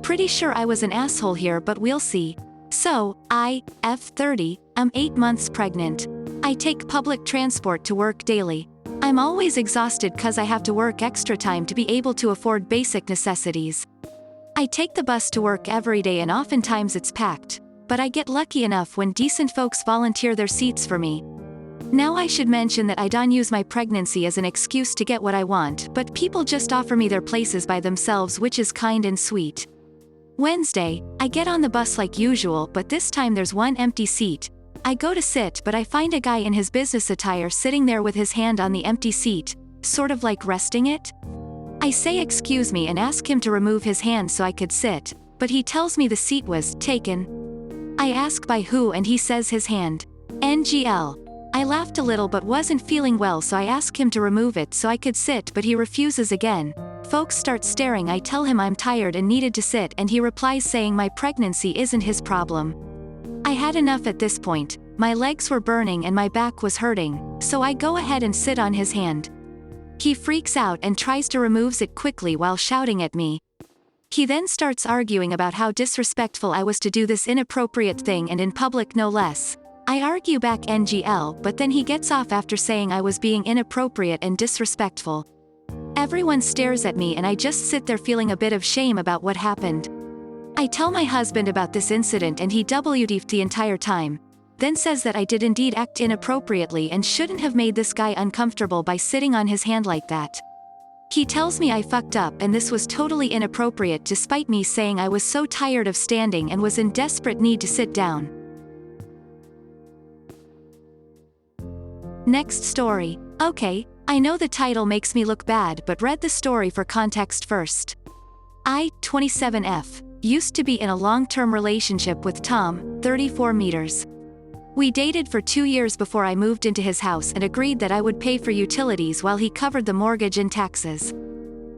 pretty sure I was an asshole here, but we'll see. So, I, F30, am 8 months pregnant. I take public transport to work daily. I'm always exhausted cause I have to work extra time to be able to afford basic necessities. I take the bus to work every day and oftentimes it's packed, but I get lucky enough when decent folks volunteer their seats for me. Now I should mention that I don't use my pregnancy as an excuse to get what I want, but people just offer me their places by themselves, which is kind and sweet. Wednesday, I get on the bus like usual, but this time there's one empty seat. I go to sit, but I find a guy in his business attire sitting there with his hand on the empty seat, sort of like resting it. I say excuse me and ask him to remove his hand so I could sit, but he tells me the seat was taken. I ask by who and he says his hand. NGL. I laughed a little but wasn't feeling well, so I ask him to remove it so I could sit, but he refuses again. Folks start staring. I tell him I'm tired and needed to sit, and he replies saying my pregnancy isn't his problem. I had enough at this point. My legs were burning and my back was hurting, so I go ahead and sit on his hand. He freaks out and tries to remove it quickly while shouting at me. He then starts arguing about how disrespectful I was to do this inappropriate thing, and in public no less. I argue back NGL, but then he gets off after saying I was being inappropriate and disrespectful. Everyone stares at me and I just sit there feeling a bit of shame about what happened. I tell my husband about this incident and he WTF'd the entire time, then says that I did indeed act inappropriately and shouldn't have made this guy uncomfortable by sitting on his hand like that. He tells me I fucked up and this was totally inappropriate, despite me saying I was so tired of standing and was in desperate need to sit down. Next story. Okay, I know the title makes me look bad, but read the story for context first. I, 27F, used to be in a long-term relationship with Tom, 34 meters. We dated for 2 years before I moved into his house and agreed that I would pay for utilities while he covered the mortgage and taxes.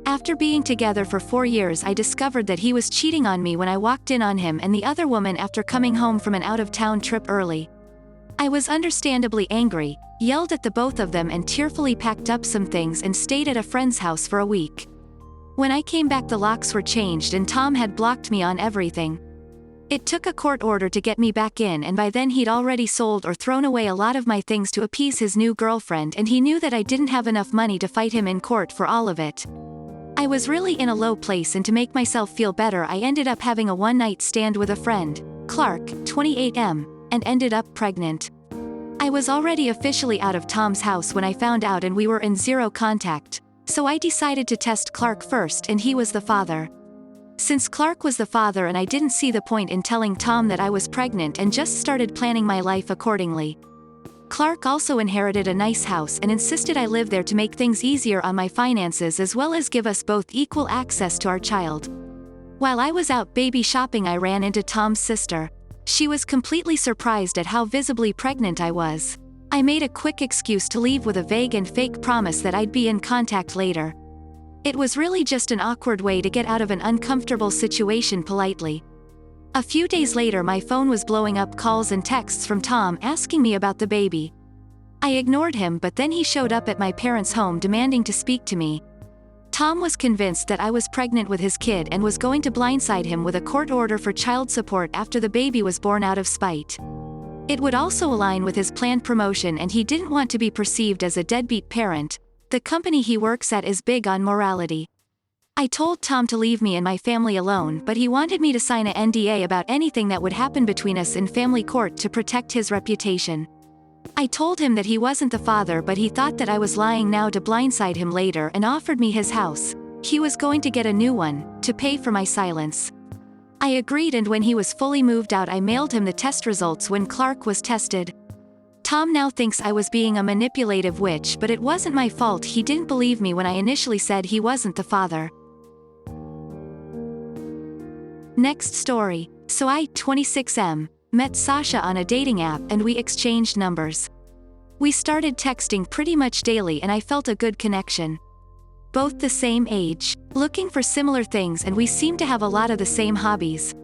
After being together for 4 years, I discovered that he was cheating on me when I walked in on him and the other woman after coming home from an out-of-town trip early. I was understandably angry, yelled at the both of them, and tearfully packed up some things and stayed at a friend's house for a week. When I came back, the locks were changed and Tom had blocked me on everything. It took a court order to get me back in, and by then he'd already sold or thrown away a lot of my things to appease his new girlfriend, and he knew that I didn't have enough money to fight him in court for all of it. I was really in a low place, and to make myself feel better I ended up having a one-night stand with a friend, Clark, 28M, and ended up pregnant. I was already officially out of Tom's house when I found out, and we were in zero contact, so I decided to test Clark first, and he was the father. Since Clark was the father and I didn't see the point in telling Tom that I was pregnant, and just started planning my life accordingly. Clark also inherited a nice house and insisted I live there to make things easier on my finances, as well as give us both equal access to our child. While I was out baby shopping, I ran into Tom's sister. She was completely surprised at how visibly pregnant I was. I made a quick excuse to leave with a vague and fake promise that I'd be in contact later. It was really just an awkward way to get out of an uncomfortable situation politely. A few days later, my phone was blowing up calls and texts from Tom asking me about the baby. I ignored him, but then he showed up at my parents' home demanding to speak to me. Tom was convinced that I was pregnant with his kid and was going to blindside him with a court order for child support after the baby was born out of spite. It would also align with his planned promotion, and he didn't want to be perceived as a deadbeat parent. The company he works at is big on morality. I told Tom to leave me and my family alone, but he wanted me to sign an NDA about anything that would happen between us in family court to protect his reputation. I told him that he wasn't the father, but he thought that I was lying now to blindside him later, and offered me his house. He was going to get a new one, to pay for my silence. I agreed, and when he was fully moved out, I mailed him the test results when Clark was tested. Tom now thinks I was being a manipulative witch, but it wasn't my fault. He didn't believe me when I initially said he wasn't the father. Next story. So I, 26M, met Sasha on a dating app and we exchanged numbers. We started texting pretty much daily and I felt a good connection. Both the same age, looking for similar things, and we seemed to have a lot of the same hobbies.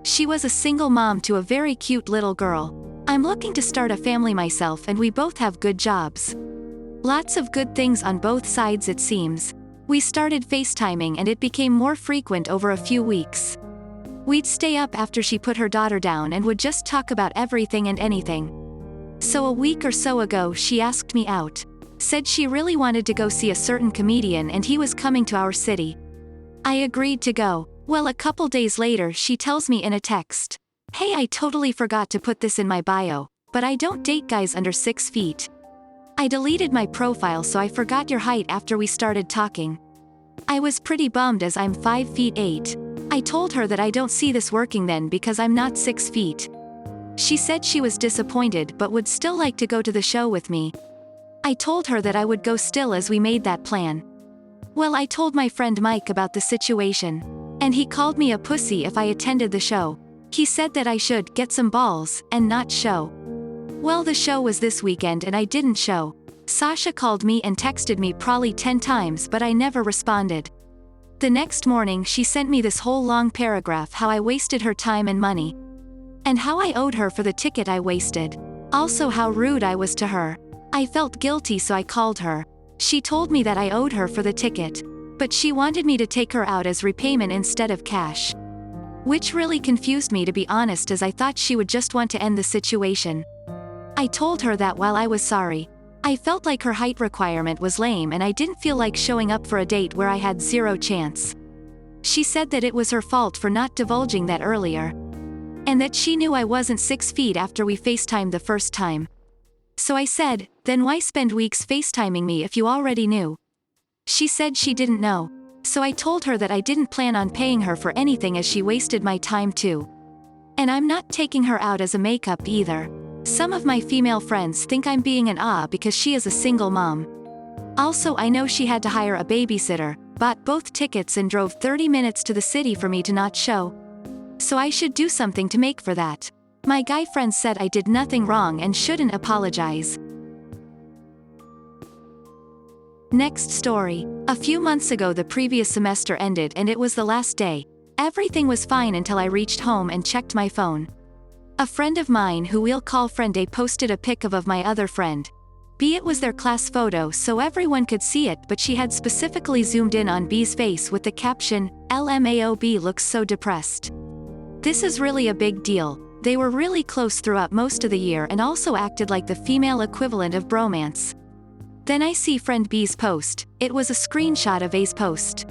She was a single mom to a very cute little girl. I'm looking to start a family myself, and we both have good jobs. Lots of good things on both sides, it seems. We started FaceTiming and it became more frequent over a few weeks. We'd stay up after she put her daughter down and would just talk about everything and anything. So a week or so ago she asked me out. Said she really wanted to go see a certain comedian and he was coming to our city. I agreed to go. Well, a couple days later she tells me in a text, "Hey, I totally forgot to put this in my bio, but I don't date guys under 6 feet. I deleted my profile so I forgot your height after we started talking." I was pretty bummed as I'm 5 feet 8. I told her that I don't see this working then because I'm not 6 feet. She said she was disappointed but would still like to go to the show with me. I told her that I would go still as we made that plan. Well, I told my friend Mike about the situation, and he called me a pussy if I attended the show. He said that I should get some balls and not show. Well, the show was this weekend and I didn't show. Sasha called me and texted me probably 10 times but I never responded. The next morning she sent me this whole long paragraph how I wasted her time and money. And how I owed her for the ticket I wasted. Also how rude I was to her. I felt guilty so I called her. She told me that I owed her for the ticket, but she wanted me to take her out as repayment instead of cash. Which really confused me, to be honest, as I thought she would just want to end the situation. I told her that while I was sorry, I felt like her height requirement was lame and I didn't feel like showing up for a date where I had zero chance. She said that it was her fault for not divulging that earlier. And that she knew I wasn't 6 feet after we FaceTimed the first time. So I said, "Then why spend weeks FaceTiming me if you already knew?" She said she didn't know. So I told her that I didn't plan on paying her for anything as she wasted my time too. And I'm not taking her out as a makeup either. Some of my female friends think I'm being an because she is a single mom. Also, I know she had to hire a babysitter, bought both tickets and drove 30 minutes to the city for me to not show. So I should do something to make for that. My guy friends said I did nothing wrong and shouldn't apologize. Next story. A few months ago the previous semester ended and it was the last day. Everything was fine until I reached home and checked my phone. A friend of mine who we'll call Friend A posted a pic of my other friend. B, it was their class photo so everyone could see it, but she had specifically zoomed in on B's face with the caption, "LMAO, looks so depressed." This is really a big deal. They were really close throughout most of the year and also acted like the female equivalent of bromance. Then I see friend B's post. It was a screenshot of A's post.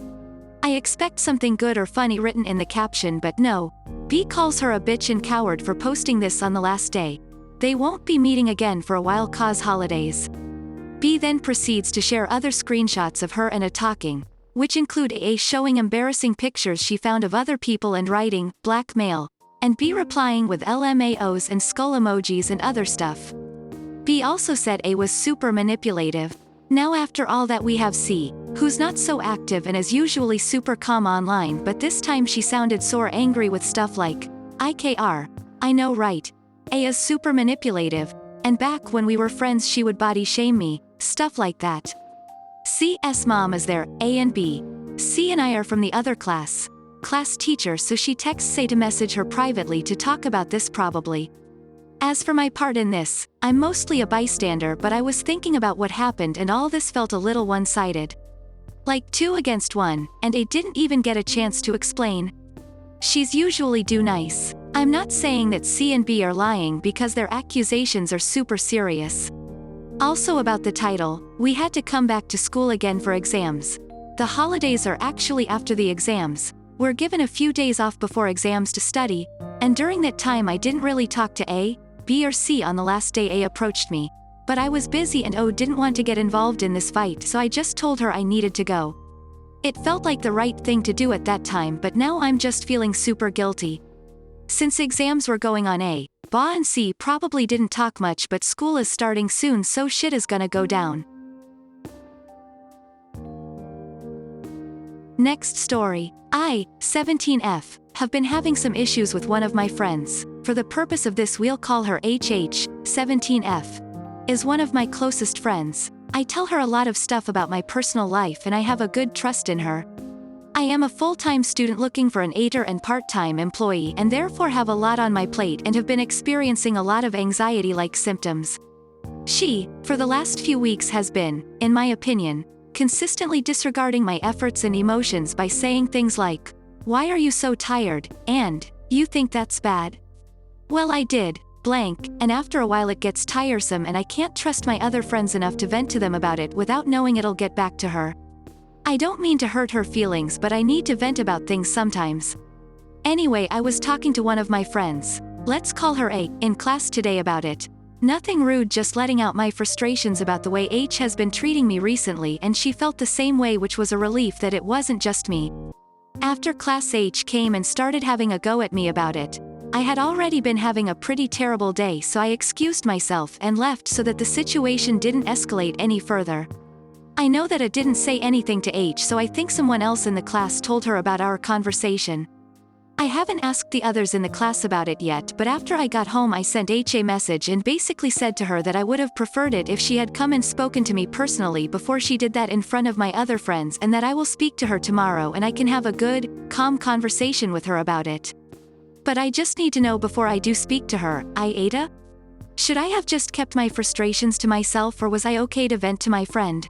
I expect something good or funny written in the caption, but no. B calls her a bitch and coward for posting this on the last day. They won't be meeting again for a while cause holidays. B then proceeds to share other screenshots of her and A talking, which include A showing embarrassing pictures she found of other people and writing, "blackmail," and B replying with LMAOs and skull emojis and other stuff. B also said A was super manipulative. Now after all that we have C, who's not so active and is usually super calm online, but this time she sounded sore angry with stuff like, "IKR, I know right. A is super manipulative, and back when we were friends she would body shame me," stuff like that. C's mom is there, A and B. C and I are from the other class teacher, so she texts A to message her privately to talk about this probably. As for my part in this, I'm mostly a bystander, but I was thinking about what happened and all this felt a little one-sided. Like 2 against 1, and A didn't even get a chance to explain. She's usually do nice. I'm not saying that C and B are lying because their accusations are super serious. Also about the title, we had to come back to school again for exams. The holidays are actually after the exams. We're given a few days off before exams to study, and during that time I didn't really talk to A, B or C on the last day A approached me. But I was busy and O didn't want to get involved in this fight, so I just told her I needed to go. It felt like the right thing to do at that time, but now I'm just feeling super guilty. Since exams were going on, A, Ba and C probably didn't talk much, but school is starting soon so shit is gonna go down. Next story. I, 17F, have been having some issues with one of my friends. For the purpose of this we'll call her HH, 17F. Is one of my closest friends. I tell her a lot of stuff about my personal life and I have a good trust in her. I am a full-time student looking for an aita and part-time employee and therefore have a lot on my plate and have been experiencing a lot of anxiety-like symptoms. She, for the last few weeks has been, in my opinion, consistently disregarding my efforts and emotions by saying things like, Why are you so tired, and you think that's bad? Well, I did, blank, and after a while it gets tiresome and I can't trust my other friends enough to vent to them about it without knowing it'll get back to her. I don't mean to hurt her feelings, but I need to vent about things sometimes. Anyway, I was talking to one of my friends, let's call her A, in class today about it. Nothing rude, just letting out my frustrations about the way H has been treating me recently, and she felt the same way, which was a relief that it wasn't just me. After class, H came and started having a go at me about it. I had already been having a pretty terrible day, so I excused myself and left so that the situation didn't escalate any further. I know that I didn't say anything to H, so I think someone else in the class told her about our conversation. I haven't asked the others in the class about it yet, but after I got home I sent H a message and basically said to her that I would have preferred it if she had come and spoken to me personally before she did that in front of my other friends, and that I will speak to her tomorrow and I can have a good, calm conversation with her about it. But I just need to know before I do speak to her, Aita? Should I have just kept my frustrations to myself, or was I okay to vent to my friend?